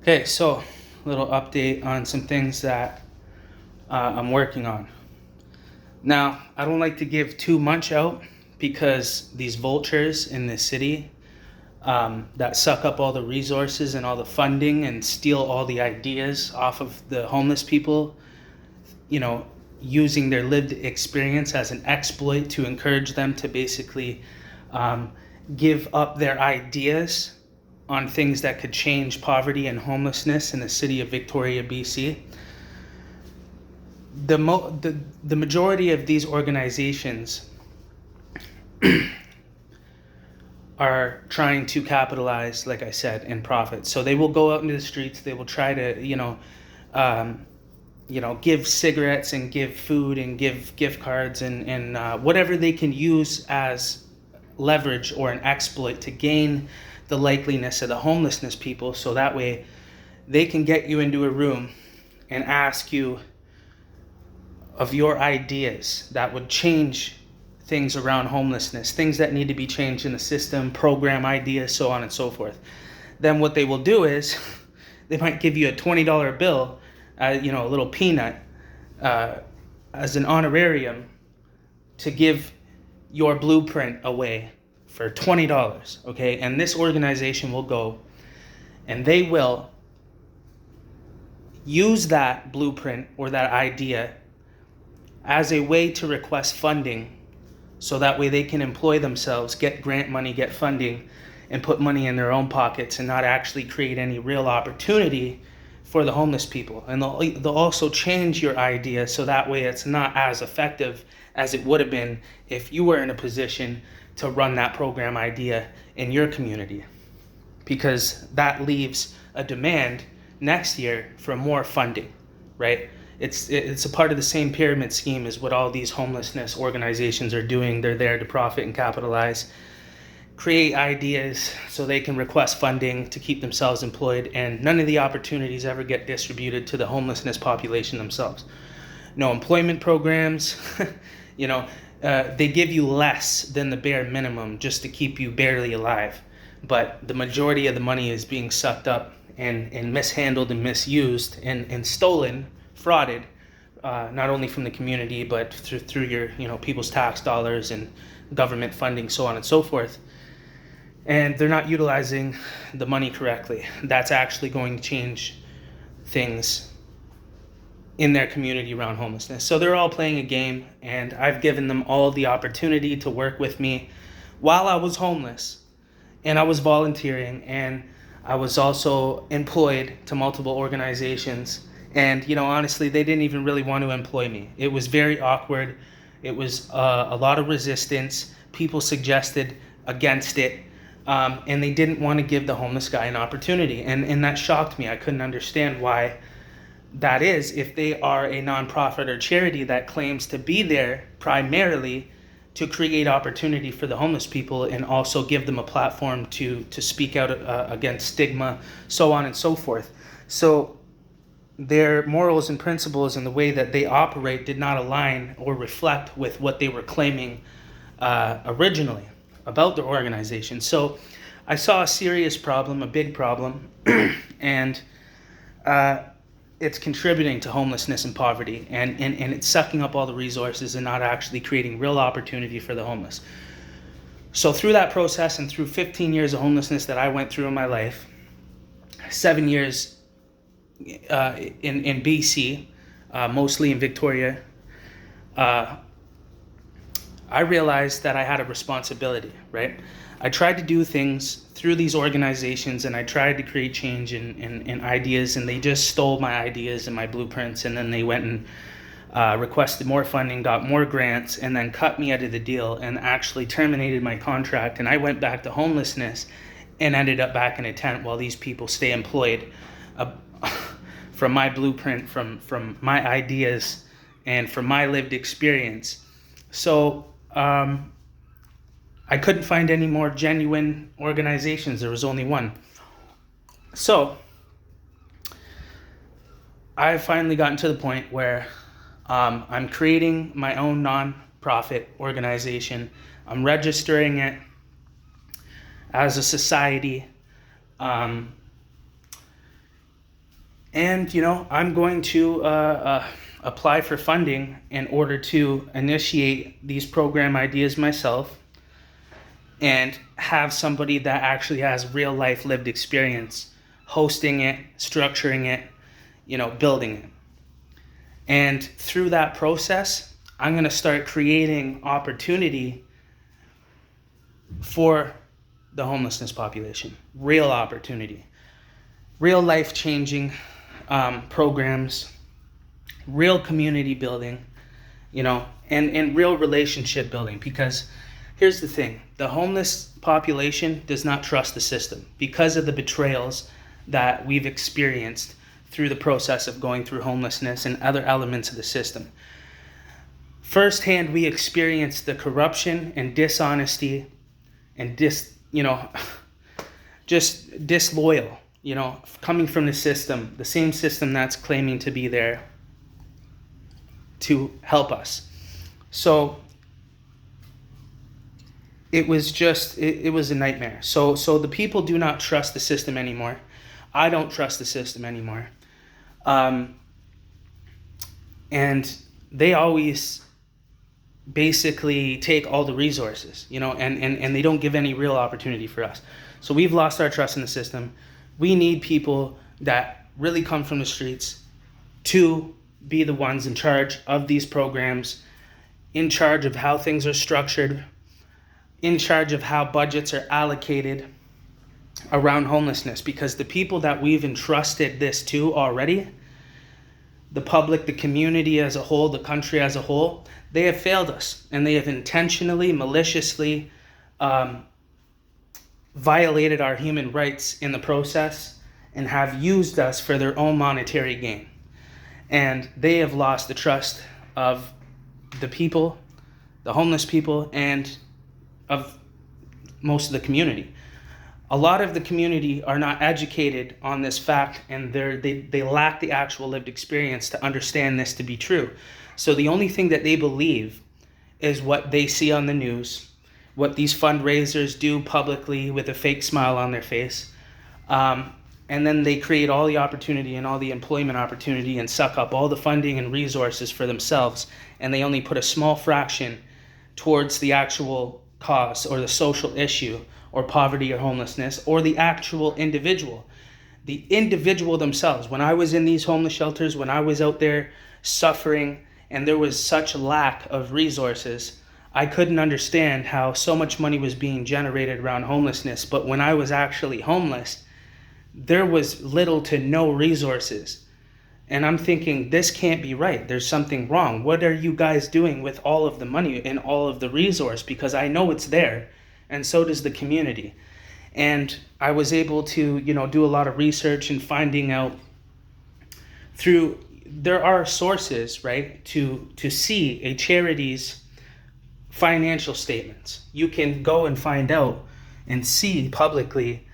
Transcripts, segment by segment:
Okay, so a little update on some things that I'm working on. Now, I don't like to give too much out because these vultures in the city that suck up all the resources and all the funding and steal all the ideas off of the homeless people, you know, using their lived experience as an exploit to encourage them to basically give up their ideas on things that could change poverty and homelessness in the city of Victoria, BC. The majority of these organizations are trying to capitalize, like I said, in profit. So they will go out into the streets. They will try to, give cigarettes and give food and give gift cards and whatever they can use as leverage or an exploit to gain the likeliness of the homelessness people. So that way they can get you into a room and ask you of your ideas that would change things around homelessness, things that need to be changed in the system, program ideas, so on and so forth. Then what they will do is they might give you a $20 bill, a little peanut, as an honorarium to give your blueprint away for $20, okay? And this organization will go and they will use that blueprint or that idea as a way to request funding, so that way they can employ themselves, get grant money, get funding, and put money in their own pockets and not actually create any real opportunity for the homeless people. And they'll also change your idea so that way it's not as effective as it would have been if you were in a position to run that program idea in your community, because that leaves a demand next year for more funding, right? It's a part of the same pyramid scheme as what all these homelessness organizations are doing. They're there to profit and capitalize, create ideas so they can request funding to keep themselves employed, and none of the opportunities ever get distributed to the homelessness population themselves. No employment programs, they give you less than the bare minimum just to keep you barely alive. But the majority of the money is being sucked up and mishandled and misused and stolen, frauded, not only from the community, but through your, people's tax dollars and government funding, so on and so forth. And they're not utilizing the money correctly. That's actually going to change things in their community around homelessness. So they're all playing a game, and I've given them all the opportunity to work with me while I was homeless, and I was volunteering, and I was also employed to multiple organizations. And, honestly, they didn't even really want to employ me. It was very awkward. It was a lot of resistance. People suggested against it. And they didn't want to give the homeless guy an opportunity. And that shocked me. I couldn't understand why that is, if they are a nonprofit or charity that claims to be there primarily to create opportunity for the homeless people and also give them a platform to speak out against stigma, so on and so forth. So their morals and principles and the way that they operate did not align or reflect with what they were claiming originally about their organization. So I saw a serious problem, a big problem, and it's contributing to homelessness and poverty, and it's sucking up all the resources and not actually creating real opportunity for the homeless. So through that process and through 15 years of homelessness that I went through in my life, 7 years in BC, mostly in Victoria, I realized that I had a responsibility, right? I tried to do things through these organizations, and I tried to create change in ideas, and they just stole my ideas and my blueprints, and then they went and requested more funding, got more grants, and then cut me out of the deal and actually terminated my contract. And I went back to homelessness and ended up back in a tent while these people stay employed. From my blueprint, from my ideas, and from my lived experience. So I couldn't find any more genuine organizations. There was only one. So I finally gotten to the point where I'm creating my own non-profit organization. I'm registering it as a society. And, I'm going to apply for funding in order to initiate these program ideas myself and have somebody that actually has real life lived experience hosting it, structuring it, building it. And through that process, I'm going to start creating opportunity for the homelessness population, real opportunity, real life changing programs, real community building, and real relationship building. Because here's the thing, the homeless population does not trust the system because of the betrayals that we've experienced through the process of going through homelessness and other elements of the system. Firsthand, we experienced the corruption and dishonesty and just disloyal, coming from the system, the same system that's claiming to be there to help us. So it was a nightmare. So the people do not trust the system anymore. I don't trust the system anymore. And they always basically take all the resources, and they don't give any real opportunity for us. So we've lost our trust in the system. We need people that really come from the streets to be the ones in charge of these programs, in charge of how things are structured, in charge of how budgets are allocated around homelessness. Because the people that we've entrusted this to already, the public, the community as a whole, the country as a whole, they have failed us, and they have intentionally, maliciously violated our human rights in the process and have used us for their own monetary gain. And they have lost the trust of the people, the homeless people, and of most of the community. A lot of the community are not educated on this fact, and they lack the actual lived experience to understand this to be true. So the only thing that they believe is what they see on the news, what these fundraisers do publicly with a fake smile on their face. And then they create all the opportunity and all the employment opportunity and suck up all the funding and resources for themselves. And they only put a small fraction towards the actual cause or the social issue or poverty or homelessness or the actual individual. The individual themselves. When I was in these homeless shelters, when I was out there suffering and there was such lack of resources, I couldn't understand how so much money was being generated around homelessness. But when I was actually homeless, there was little to no resources. And I'm thinking, this can't be right. There's something wrong. What are you guys doing with all of the money and all of the resource? Because I know it's there, and so does the community. And I was able to, do a lot of research and finding out there are sources, right, to see a charity's financial statements. You can go and find out and see publicly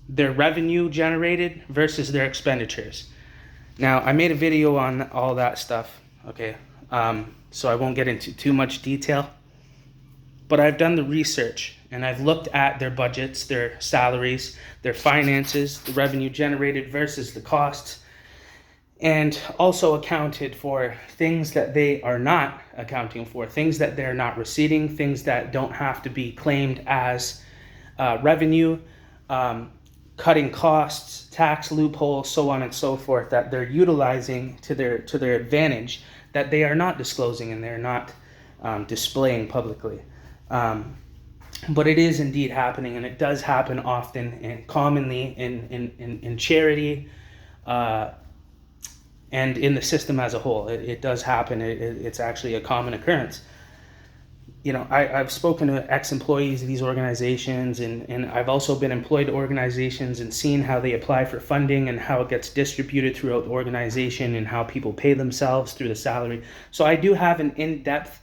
their revenue generated versus their expenditures. Now, I made a video on all that stuff, okay? So I won't get into too much detail. But I've done the research, and I've looked at their budgets, their salaries, their finances, the revenue generated versus the costs, and also accounted for things that they are not accounting for, things that they're not receiving, things that don't have to be claimed as revenue, cutting costs, tax loopholes, so on and so forth, that they're utilizing to their advantage, that they are not disclosing and they're not displaying publicly. But it is indeed happening, and it does happen often and commonly in charity and in the system as a whole. It does happen. It's actually a common occurrence. I've spoken to ex-employees of these organizations, and I've also been employed to organizations and seen how they apply for funding and how it gets distributed throughout the organization and how people pay themselves through the salary. So I do have an in-depth,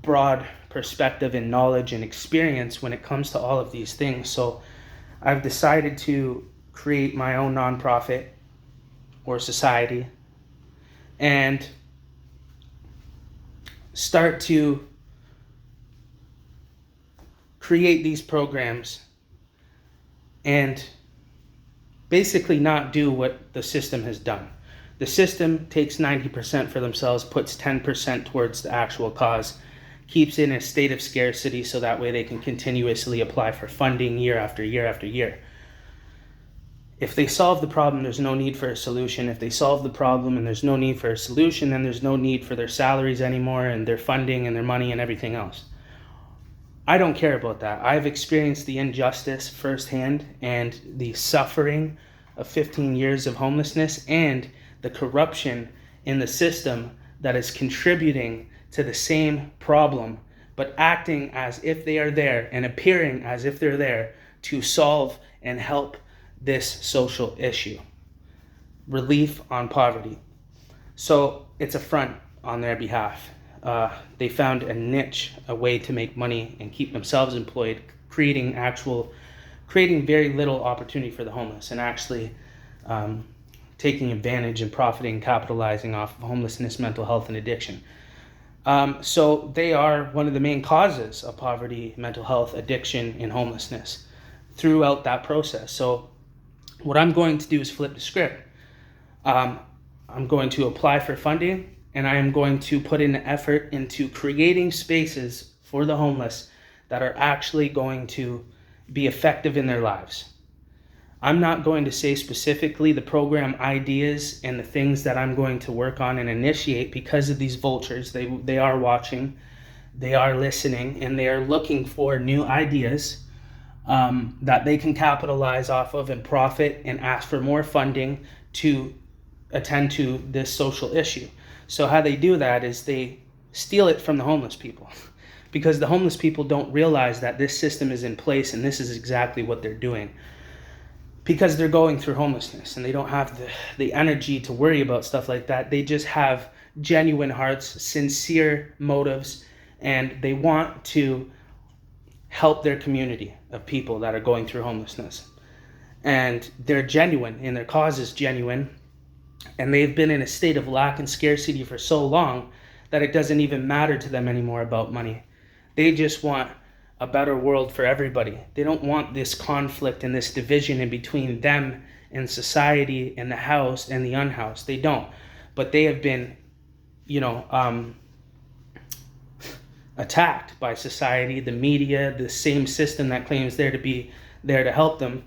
broad perspective and knowledge and experience when it comes to all of these things. So I've decided to create my own nonprofit or society and start to create these programs and basically not do what the system has done. The system takes 90% for themselves, puts 10% towards the actual cause, keeps it in a state of scarcity so that way they can continuously apply for funding year after year after year. If they solve the problem, there's no need for a solution. If they solve the problem and there's no need for a solution, then there's no need for their salaries anymore and their funding and their money and everything else. I don't care about that. I've experienced the injustice firsthand and the suffering of 15 years of homelessness and the corruption in the system that is contributing to the same problem, but acting as if they are there and appearing as if they're there to solve and help this social issue. Relief on poverty. So it's a front on their behalf. They found a niche, a way to make money and keep themselves employed, creating very little opportunity for the homeless and actually taking advantage and profiting, capitalizing off of homelessness, mental health, and addiction. So they are one of the main causes of poverty, mental health, addiction, and homelessness throughout that process. So what I'm going to do is flip the script. I'm going to apply for funding, and I am going to put in effort into creating spaces for the homeless that are actually going to be effective in their lives. I'm not going to say specifically the program ideas and the things that I'm going to work on and initiate because of these vultures. They are watching, they are listening, and they are looking for new ideas that they can capitalize off of and profit and ask for more funding to attend to this social issue. So how they do that is they steal it from the homeless people because the homeless people don't realize that this system is in place and this is exactly what they're doing because they're going through homelessness and they don't have the energy to worry about stuff like that. They just have genuine hearts, sincere motives, and they want to help their community of people that are going through homelessness. And they're genuine and their cause is genuine. And they've been in a state of lack and scarcity for so long that it doesn't even matter to them anymore about money. They just want a better world for everybody. They don't want this conflict and this division in between them and society and the housed and the unhoused. They don't. But they have been, attacked by society, the media, the same system that claims there to be there to help them.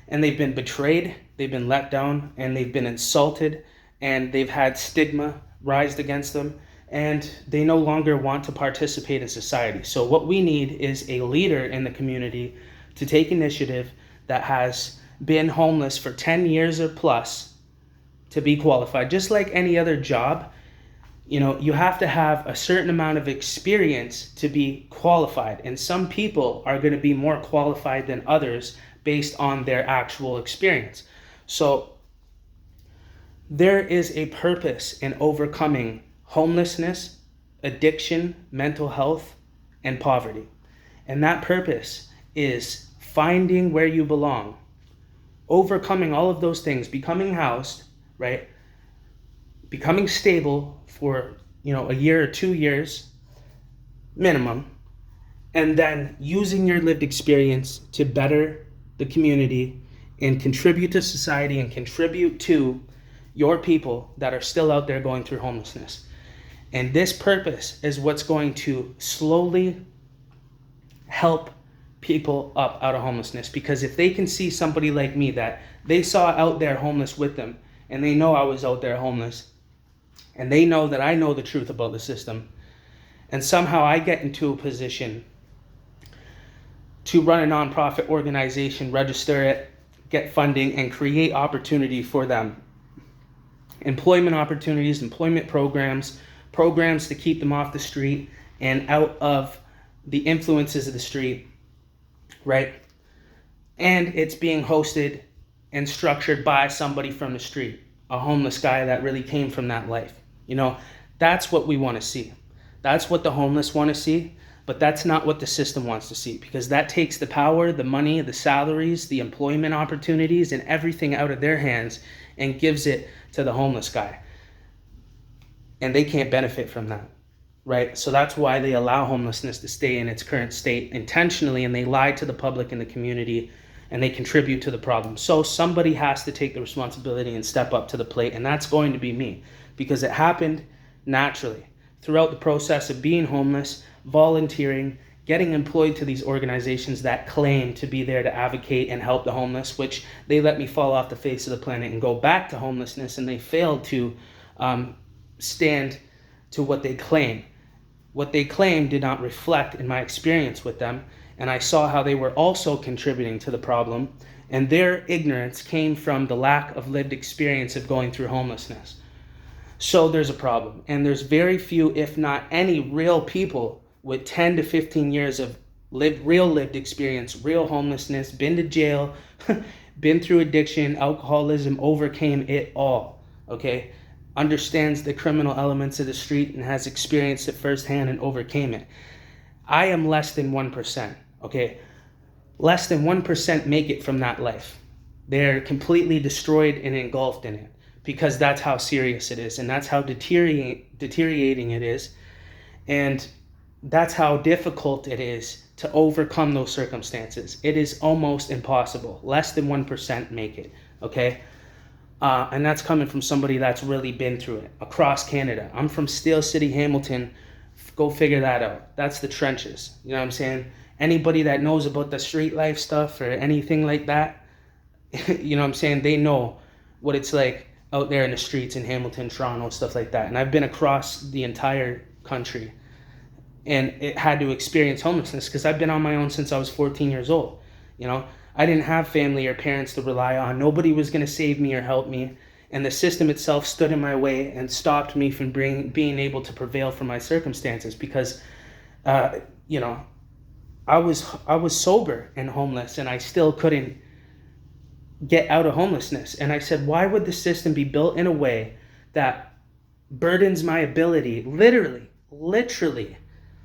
And they've been betrayed, they've been let down, and they've been insulted, and they've had stigma raised against them, and they no longer want to participate in society. So what we need is a leader in the community to take initiative that has been homeless for 10 years or plus to be qualified. Just like any other job, you have to have a certain amount of experience to be qualified. And some people are going to be more qualified than others based on their actual experience. So there is a purpose in overcoming homelessness, addiction, mental health, and poverty. And that purpose is finding where you belong, overcoming all of those things, becoming housed, right? Becoming stable for, a year or 2 years minimum, and then using your lived experience to better the community and contribute to society and contribute to your people that are still out there going through homelessness. And this purpose is what's going to slowly help people up out of homelessness. Because if they can see somebody like me that they saw out there homeless with them, and they know I was out there homeless, and they know that I know the truth about the system, and somehow I get into a position to run a nonprofit organization, register it, get funding, and create opportunity for them. Employment opportunities, employment programs to keep them off the street and out of the influences of the street, right? And it's being hosted and structured by somebody from the street, a homeless guy that really came from that life. That's what we want to see. That's what the homeless want to see, but that's not what the system wants to see, because that takes the power, the money, the salaries, the employment opportunities, and everything out of their hands and gives it to the homeless guy. And they can't benefit from that, right? So that's why they allow homelessness to stay in its current state intentionally, and they lie to the public and the community and they contribute to the problem. So somebody has to take the responsibility and step up to the plate, and that's going to be me, because it happened naturally throughout the process of being homeless, volunteering, getting employed to these organizations that claim to be there to advocate and help the homeless, which they let me fall off the face of the planet and go back to homelessness, and they failed to stand to what they claim. What they claim did not reflect in my experience with them, and I saw how they were also contributing to the problem, and their ignorance came from the lack of lived experience of going through homelessness. So there's a problem, and there's very few, if not any, real people with 10 to 15 years of real lived experience, real homelessness, been to jail, been through addiction, alcoholism, overcame it all, okay? Understands the criminal elements of the street and has experienced it firsthand and overcame it. I am less than 1%, okay? Less than 1% make it from that life. They're completely destroyed and engulfed in it, because that's how serious it is, and that's how deteriorating it is, and that's how difficult it is to overcome those circumstances. It is almost impossible. Less than 1% make it, okay? And that's coming from somebody that's really been through it across Canada. I'm from Steel City, Hamilton. Go figure that out. That's the trenches. You know what I'm saying? Anybody that knows about the street life stuff or anything like that, you know what I'm saying? They know what it's like out there in the streets in Hamilton, Toronto, stuff like that. And I've been across the entire country, and it had to experience homelessness because I've been on my own since I was 14 years old. You know, I didn't have family or parents to rely on. Nobody was going to save me or help me. And the system itself stood in my way and stopped me from being able to prevail from my circumstances because, you know, I was sober and homeless, and I still couldn't get out of homelessness. And I said, why would the system be built in a way that burdens my ability, literally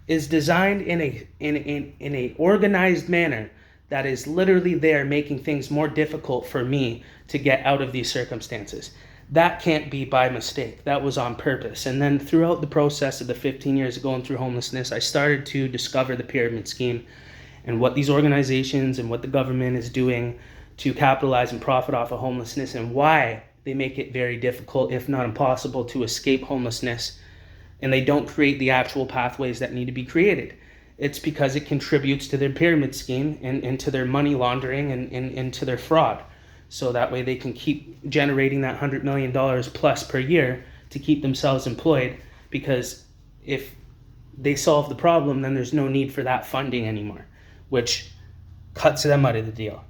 is designed in a organized manner that is literally there making things more difficult for me to get out of these circumstances? That can't be by mistake. That was on purpose. And then throughout the process of the 15 years of going through homelessness, I started to discover the pyramid scheme and what these organizations and what the government is doing to capitalize and profit off of homelessness, and why they make it very difficult, if not impossible, to escape homelessness, and they don't create the actual pathways that need to be created. It's because it contributes to their pyramid scheme and to their money laundering and to their fraud. So that way they can keep generating that $100 million plus per year to keep themselves employed, because if they solve the problem, then there's no need for that funding anymore, which cuts them out of the deal.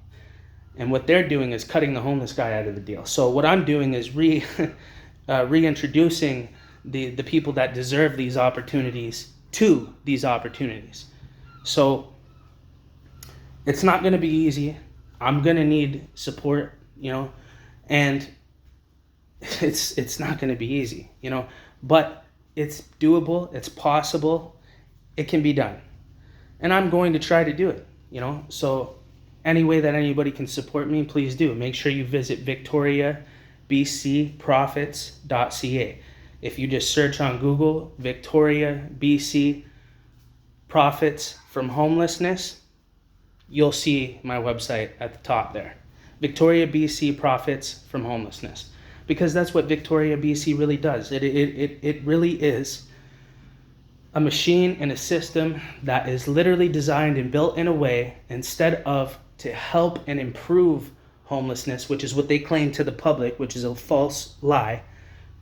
And what they're doing is cutting the homeless guy out of the deal. So what I'm doing is reintroducing the people that deserve these opportunities to these opportunities. So it's not going to be easy. I'm going to need support, you know, and it's not going to be easy, you know, but it's doable. It's possible. It can be done. And I'm going to try to do it, you know. So any way that anybody can support me, please do. Make sure you visit victoriabcprofits.ca. If you just search on Google, Victoria BC Profits from Homelessness, you'll see my website at the top there. Victoria BC Profits from Homelessness. Because that's what Victoria BC really does. It really is a machine and a system that is literally designed and built in a way, instead of to help and improve homelessness, which is what they claim to the public, which is a false lie,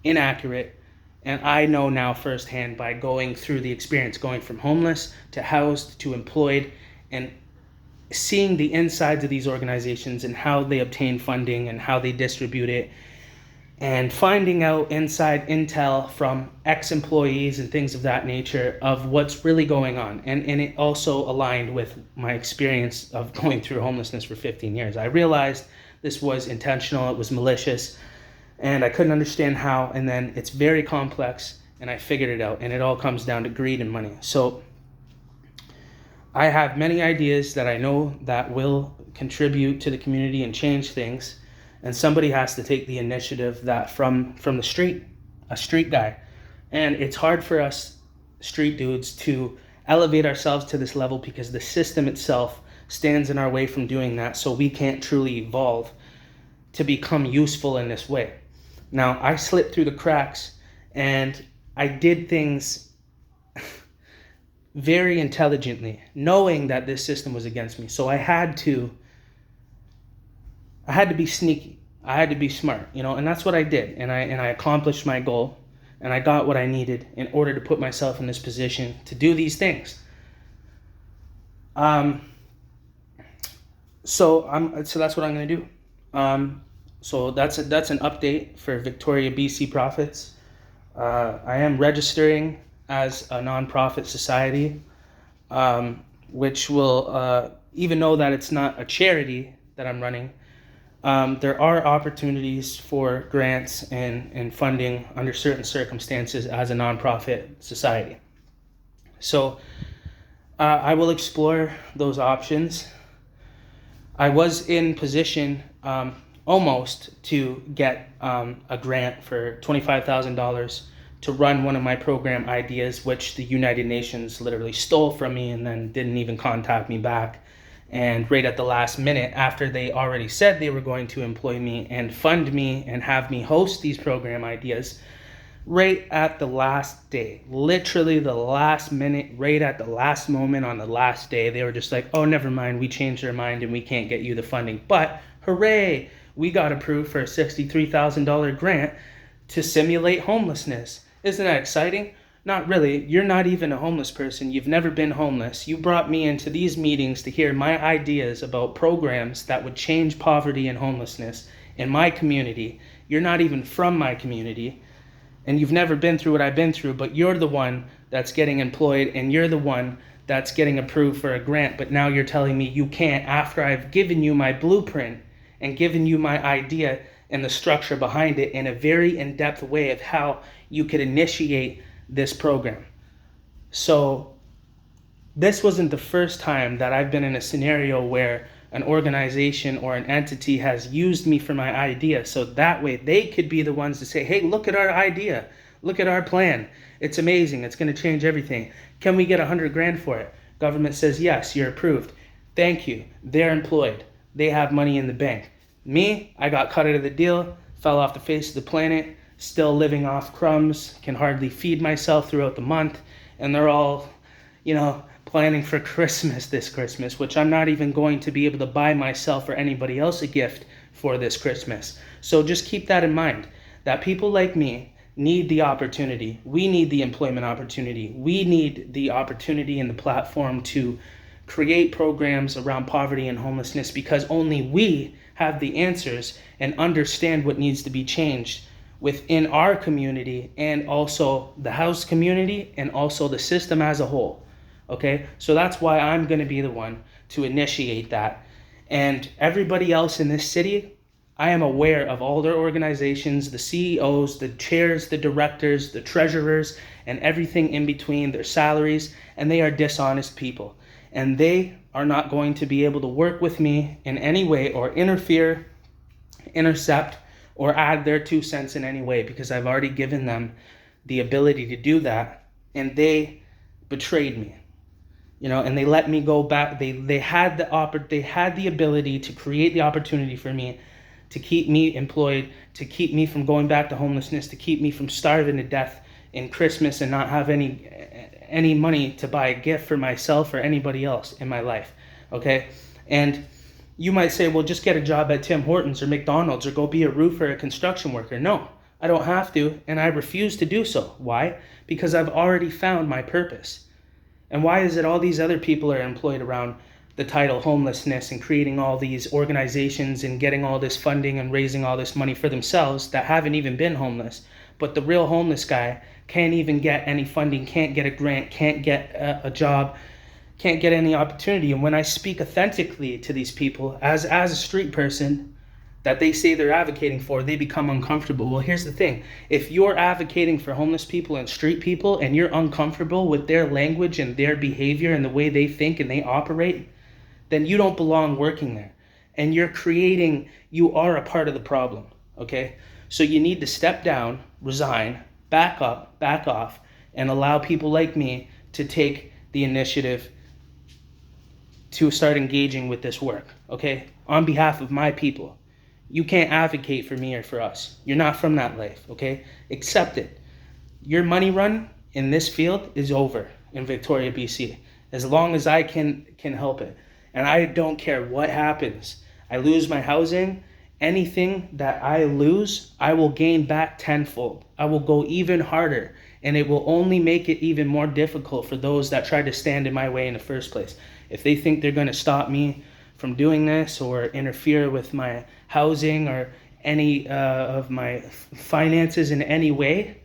inaccurate. And I know now firsthand by going through the experience, going from homeless to housed to employed, and seeing the insides of these organizations and how they obtain funding and how they distribute it, and finding out inside intel from ex-employees and things of that nature of what's really going on. And it also aligned with my experience of going through homelessness for 15 years. I realized this was intentional, it was malicious, and I couldn't understand how. And then it's very complex, and I figured it out, and it all comes down to greed and money. So I have many ideas that I know that will contribute to the community and change things. And somebody has to take the initiative that from the street, a street guy. And it's hard for us street dudes to elevate ourselves to this level because the system itself stands in our way from doing that, so we can't truly evolve to become useful in this way. Now, I slipped through the cracks and I did things very intelligently, knowing that this system was against me. So I had to be sneaky. I had to be smart, and that's what I did. And I accomplished my goal, and I got what I needed in order to put myself in this position to do these things. So that's what I'm going to do. So that's an update for Victoria BC Profits. I am registering as a nonprofit society, which will, even though that it's not a charity that I'm running, there are opportunities for grants and funding under certain circumstances as a nonprofit society. So I will explore those options. I was in position almost to get a grant for $25,000 to run one of my program ideas, which the United Nations literally stole from me and then didn't even contact me back. And right at the last minute, after they already said they were going to employ me and fund me and have me host these program ideas, right at the last day, literally the last minute, right at the last moment on the last day, they were just like, oh, never mind, we changed our mind and we can't get you the funding. But hooray, we got approved for a $63,000 grant to simulate homelessness. Isn't that exciting? Not really. You're not even a homeless person. You've never been homeless. You brought me into these meetings to hear my ideas about programs that would change poverty and homelessness in my community. You're not even from my community, and you've never been through what I've been through, but you're the one that's getting employed, and you're the one that's getting approved for a grant, but now you're telling me you can't after I've given you my blueprint and given you my idea and the structure behind it in a very in-depth way of how you could initiate this program. So this wasn't the first time that I've been in a scenario where an organization or an entity has used me for my idea, so that way they could be the ones to say, hey, look at our idea, look at our plan, it's amazing, it's going to change everything, can we get $100,000 for it? Government says yes, you're approved, thank you, they're employed, they have money in the bank. Me, I got cut out of the deal, fell off the face of the planet, still living off crumbs, can hardly feed myself throughout the month, and they're all, planning for Christmas this Christmas, which I'm not even going to be able to buy myself or anybody else a gift for this Christmas. So just keep that in mind, that people like me need the opportunity. We need the employment opportunity. We need the opportunity and the platform to create programs around poverty and homelessness, because only we have the answers and understand what needs to be changed within our community and also the house community and also the system as a whole. Okay, so that's why I'm going to be the one to initiate that. And everybody else in this city, I am aware of all their organizations, the CEOs, the chairs, the directors, the treasurers, and everything in between, their salaries, and they are dishonest people. And they are not going to be able to work with me in any way or interfere, intercept, or add their 2 cents in any way, because I've already given them the ability to do that, and they betrayed me. And they let me go back. They had the ability to create the opportunity for me to keep me employed, to keep me from going back to homelessness, to keep me from starving to death in Christmas and not have any money to buy a gift for myself or anybody else in my life. Okay? And you might say, well, just get a job at Tim Hortons or McDonald's or go be a roofer or a construction worker. No, I don't have to, and I refuse to do so. Why? Because I've already found my purpose. And why is it all these other people are employed around the title homelessness and creating all these organizations and getting all this funding and raising all this money for themselves that haven't even been homeless? But the real homeless guy can't even get any funding, can't get a grant, can't get a job, can't get any opportunity. And when I speak authentically to these people as a street person that they say they're advocating for, they become uncomfortable. Well, here's the thing. If you're advocating for homeless people and street people and you're uncomfortable with their language and their behavior and the way they think and they operate, then you don't belong working there. And you are a part of the problem, okay? So you need to step down, resign, back up, back off, and allow people like me to take the initiative to start engaging with this work, okay? On behalf of my people. You can't advocate for me or for us. You're not from that life, okay? Accept it. Your money run in this field is over in Victoria, BC, as long as I can help it. And I don't care what happens. I lose my housing, anything that I lose, I will gain back tenfold. I will go even harder, and it will only make it even more difficult for those that try to stand in my way in the first place. If they think they're going to stop me from doing this or interfere with my housing or any of my finances in any way,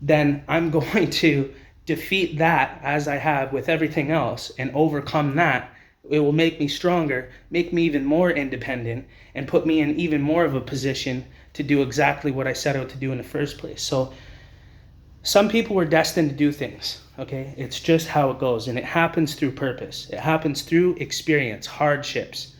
then I'm going to defeat that as I have with everything else and overcome that. It will make me stronger, make me even more independent, and put me in even more of a position to do exactly what I set out to do in the first place. So some people were destined to do things, okay? It's just how it goes, and it happens through purpose. It happens through experience, hardships.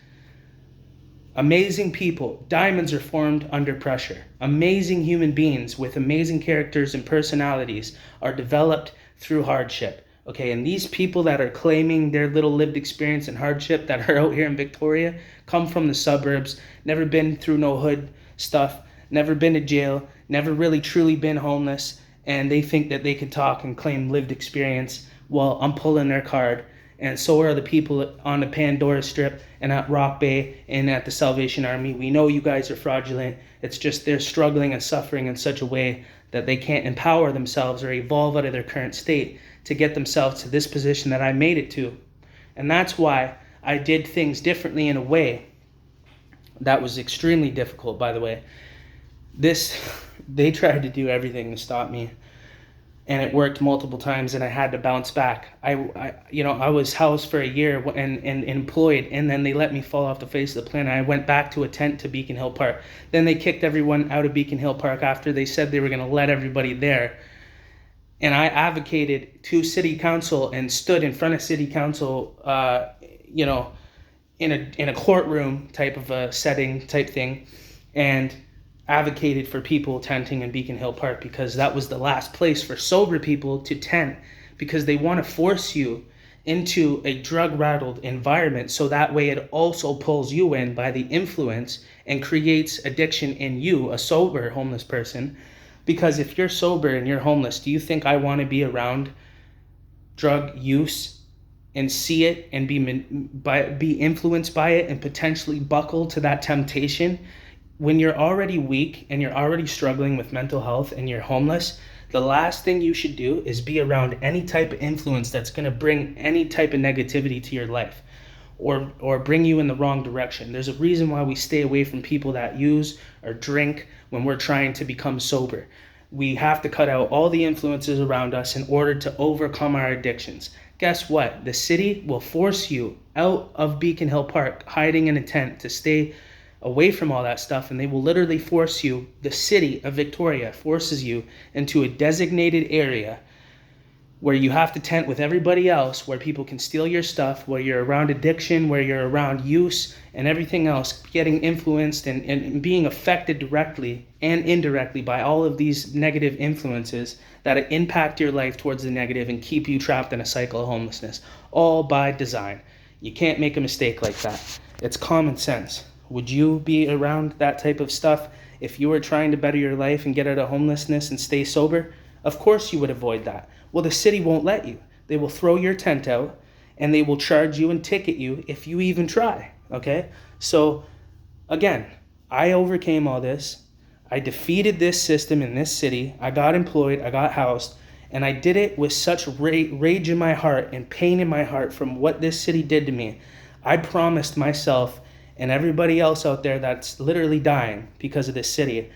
Amazing people, diamonds are formed under pressure. Amazing human beings with amazing characters and personalities are developed through hardship. Okay, and these people that are claiming their little lived experience and hardship that are out here in Victoria come from the suburbs, never been through no hood stuff, never been to jail, never really truly been homeless, and they think that they can talk and claim lived experience. Well, I'm pulling their card, and so are the people on the Pandora Strip and at Rock Bay and at the Salvation Army. We know you guys are fraudulent. It's just they're struggling and suffering in such a way that they can't empower themselves or evolve out of their current state to get themselves to this position that I made it to. And that's why I did things differently in a way that was extremely difficult, by the way. They tried to do everything to stop me, and it worked multiple times, and I had to bounce back. I was housed for a year and employed, and then they let me fall off the face of the planet. I went back to a tent to Beacon Hill Park. Then they kicked everyone out of Beacon Hill Park after they said they were going to let everybody there. And I advocated to city council and stood in front of city council, in a courtroom type of a setting type thing, and advocated for people tenting in Beacon Hill Park, because that was the last place for sober people to tent, because they want to force you into a drug-rattled environment, so that way it also pulls you in by the influence and creates addiction in you, a sober homeless person. Because if you're sober and you're homeless, do you think I want to be around drug use and see it and be influenced by it and potentially buckle to that temptation? When you're already weak and you're already struggling with mental health and you're homeless, the last thing you should do is be around any type of influence that's going to bring any type of negativity to your life or bring you in the wrong direction. There's a reason why we stay away from people that use or drink when we're trying to become sober. We have to cut out all the influences around us in order to overcome our addictions. Guess what? The city will force you out of Beacon Hill Park, hiding in a tent to stay away from all that stuff, and they will literally force you, the city of Victoria forces you into a designated area where you have to tent with everybody else, where people can steal your stuff, where you're around addiction, where you're around use and everything else, getting influenced and being affected directly and indirectly by all of these negative influences that impact your life towards the negative and keep you trapped in a cycle of homelessness, all by design. You can't make a mistake like that. It's common sense. Would you be around that type of stuff if you were trying to better your life and get out of homelessness and stay sober? Of course you would avoid that. Well, the city won't let you. They will throw your tent out and they will charge you and ticket you if you even try, okay? So, again, I overcame all this. I defeated this system in this city. I got employed, I got housed, and I did it with such rage in my heart and pain in my heart from what this city did to me. I promised myself and everybody else out there that's literally dying because of this city.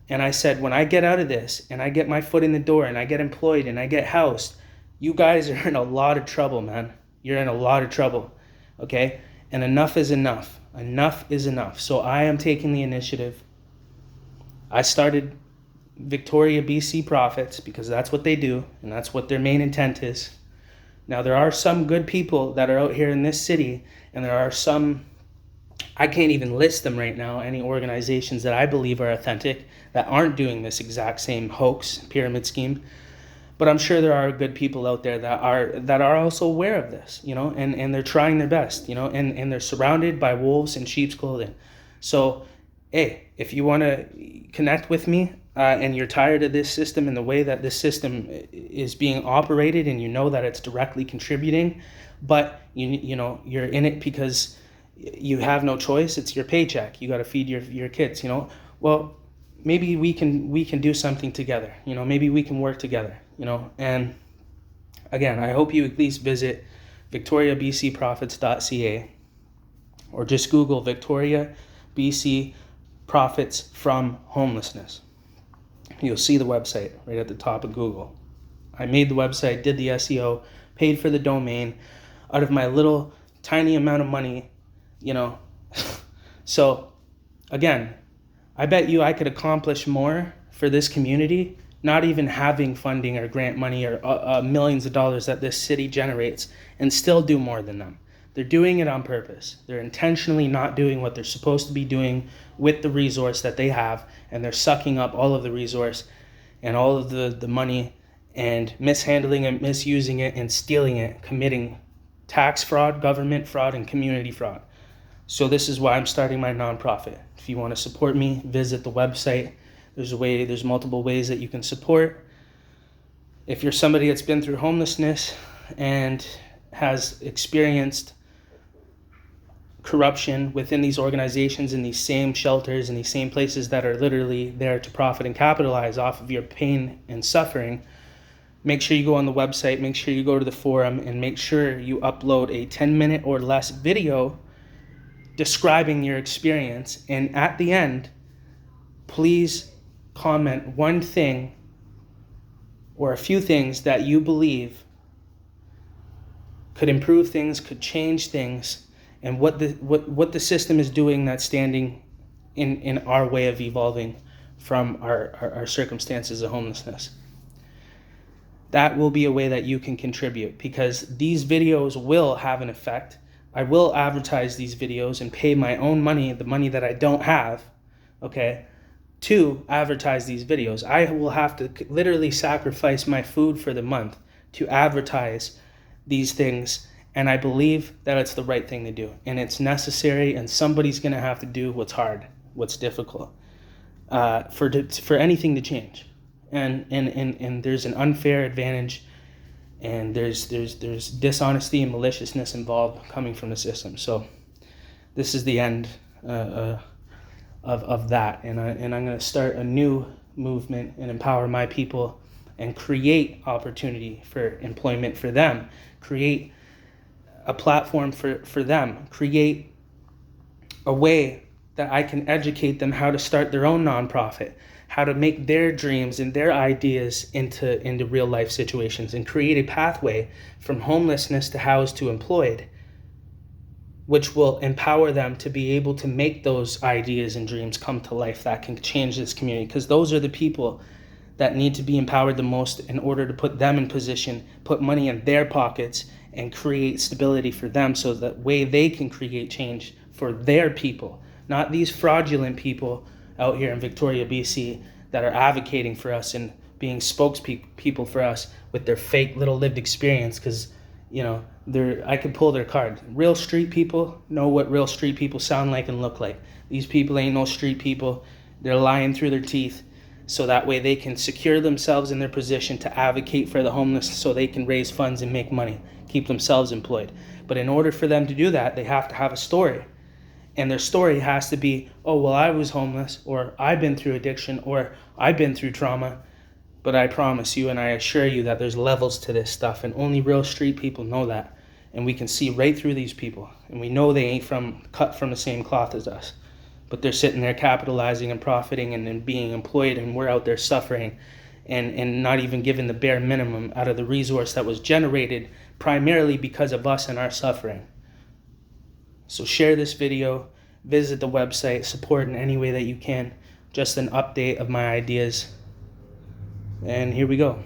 And I said, when I get out of this and I get my foot in the door and I get employed and I get housed, you guys are in a lot of trouble, man. You're in a lot of trouble, okay? And enough is enough. Enough is enough. So I am taking the initiative. I started Victoria BC Profits because that's what they do and that's what their main intent is. Now, there are some good people that are out here in this city, and there are some, I can't even list them right now, any organizations that I believe are authentic that aren't doing this exact same hoax pyramid scheme. But I'm sure there are good people out there that are also aware of this, and they're trying their best, and they're surrounded by wolves in sheep's clothing. So, hey, if you want to connect with me, and you're tired of this system and the way that this system is being operated, and you know that it's directly contributing, but you're in it because you have no choice. It's your paycheck. You got to feed your kids. Well, maybe we can do something together. Maybe we can work together. And again, I hope you at least visit victoriabcprofits.ca, or just Google Victoria BC Profits from Homelessness. You'll see the website right at the top of Google. I made the website, did the SEO, paid for the domain out of my little tiny amount of money, So again, I bet you I could accomplish more for this community, not even having funding or grant money or millions of dollars that this city generates, and still do more than them. They're doing it on purpose. They're intentionally not doing what they're supposed to be doing with the resource that they have, and they're sucking up all of the resource and all of the money and mishandling it, misusing it, and stealing it, committing tax fraud, government fraud, and community fraud. So this is why I'm starting my nonprofit. If you want to support me, visit the website. There's multiple ways that you can support. If you're somebody that's been through homelessness and has experienced corruption within these organizations, in these same shelters, in these same places that are literally there to profit and capitalize off of your pain and suffering, make sure you go on the website, make sure you go to the forum, and make sure you upload a 10-minute or less video describing your experience. And at the end, please comment one thing or a few things that you believe could improve things, could change things, and what the system is doing that's standing in our way of evolving from our circumstances of homelessness. That will be a way that you can contribute, because these videos will have an effect. I will advertise these videos and pay my own money, the money that I don't have, to advertise these videos. I will have to literally sacrifice my food for the month to advertise these things, and I believe that it's the right thing to do, and it's necessary, and somebody's going to have to do what's hard, what's difficult, for anything to change. And there's an unfair advantage, and there's dishonesty and maliciousness involved coming from the system. So this is the end of that, and I'm going to start a new movement and empower my people and create opportunity for employment for them, create a platform for them, create a way that I can educate them how to start their own nonprofit, how to make their dreams and their ideas into real life situations, and create a pathway from homelessness to housed to employed, which will empower them to be able to make those ideas and dreams come to life that can change this community. Because those are the people that need to be empowered the most in order to put them in position, put money in their pockets, and create stability for them, so that way they can create change for their people, not these fraudulent people out here in Victoria, BC, that are advocating for us and being spokespeople for us with their fake little lived experience, because I could pull their card. Real street people know what real street people sound like and look like. These people ain't no street people. They're lying through their teeth, so that way they can secure themselves in their position to advocate for the homeless, so they can raise funds and make money, keep themselves employed. But in order for them to do that, they have to have a story. And their story has to be, oh, well, I was homeless, or I've been through addiction, or I've been through trauma. But I promise you and I assure you that there's levels to this stuff, and only real street people know that. And we can see right through these people. And we know they ain't cut from the same cloth as us. But they're sitting there capitalizing and profiting and being employed, and we're out there suffering and not even given the bare minimum out of the resource that was generated primarily because of us and our suffering. So share this video, visit the website, support in any way that you can. Just an update of my ideas. And here we go.